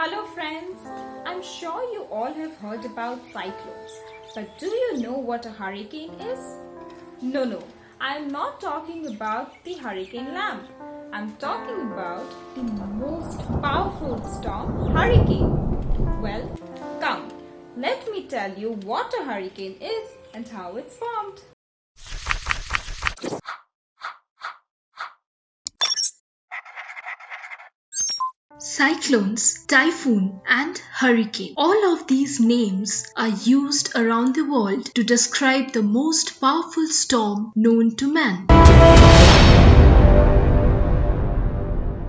Hello friends, I'm sure you all have heard about cyclones, but do you know what a hurricane is? No, I am not talking about the hurricane lamp. I'm talking about the most powerful storm, hurricane. Well, come, let me tell you what a hurricane is and how it's formed. Cyclones, typhoon, and hurricane. All of these names are used around the world to describe the most powerful storm known to man.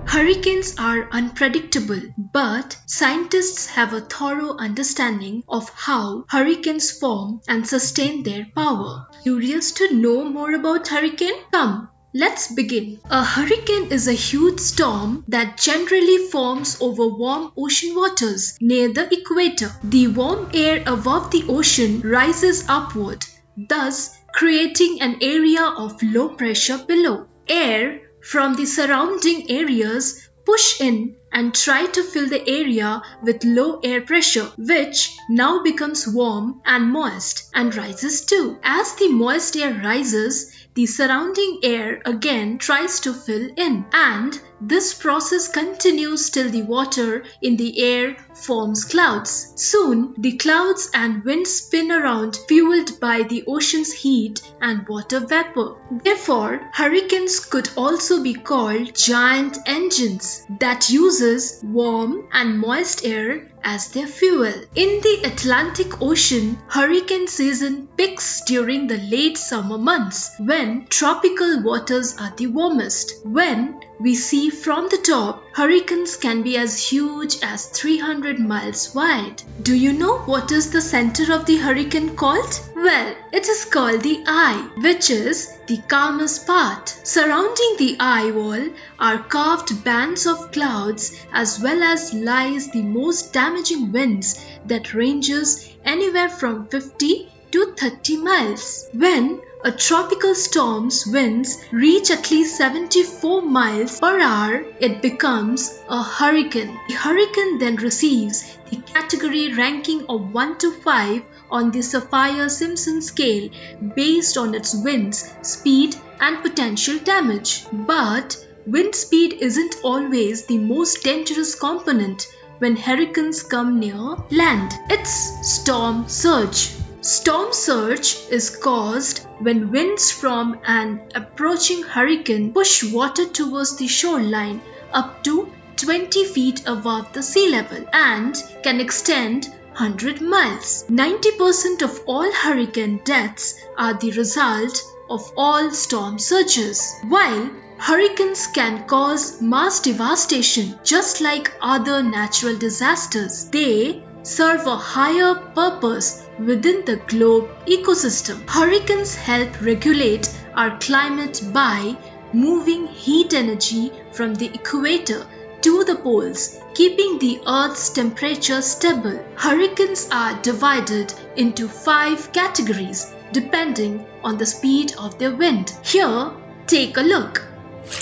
Hurricanes are unpredictable, but scientists have a thorough understanding of how hurricanes form and sustain their power. Curious to know more about hurricane? Come, let's begin. A hurricane is a huge storm that generally forms over warm ocean waters near the equator. The warm air above the ocean rises upward, thus creating an area of low pressure below. Air from the surrounding areas push in and try to fill the area with low air pressure, which now becomes warm and moist and rises too. As the moist air rises, the surrounding air again tries to fill in, and this process continues till the water in the air forms clouds. Soon, the clouds and wind spin around, fueled by the ocean's heat and water vapor. Therefore, hurricanes could also be called giant engines that uses warm and moist air as their fuel. In the Atlantic Ocean, hurricane season peaks during the late summer months when tropical waters are the warmest. When we see from the top, hurricanes can be as huge as 300 miles wide. Do you know what is the center of the hurricane called? Well, it is called the eye, which is the calmest part. Surrounding the eye wall are carved bands of clouds, as well as lies the most damaging winds that ranges anywhere from 50 to 30 miles. When a tropical storm's winds reach at least 74 miles per hour, it becomes a hurricane. The hurricane then receives the category ranking of 1 to 5 on the Saffir-Simpson scale based on its winds, speed, and potential damage. But wind speed isn't always the most dangerous component when hurricanes come near land. It's storm surge. Storm surge is caused when winds from an approaching hurricane push water towards the shoreline up to 20 feet above the sea level and can extend 100 miles. 90% of all hurricane deaths are the result of all storm surges. While hurricanes can cause mass devastation just like other natural disasters, they serve a higher purpose within the globe ecosystem. Hurricanes help regulate our climate by moving heat energy from the equator to the poles, keeping the Earth's temperature stable. Hurricanes are divided into 5 categories depending on the speed of their wind. Here, take a look.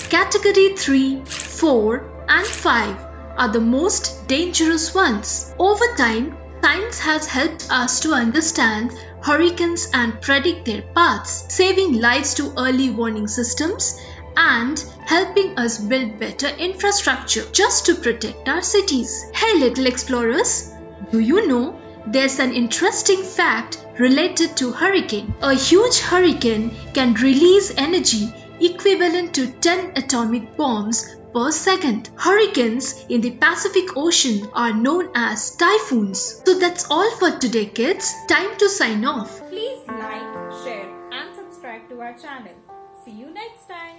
Category 3, 4, and 5 are the most dangerous ones. Over time, science has helped us to understand hurricanes and predict their paths, saving lives to early warning systems and helping us build better infrastructure just to protect our cities. Hey little explorers, do you know there's an interesting fact related to hurricane? A huge hurricane can release energy equivalent to 10 atomic bombs per second. Hurricanes in the Pacific Ocean are known as typhoons. So that's all for today, kids. Time to sign off. Please like, share, and subscribe to our channel. See you next time.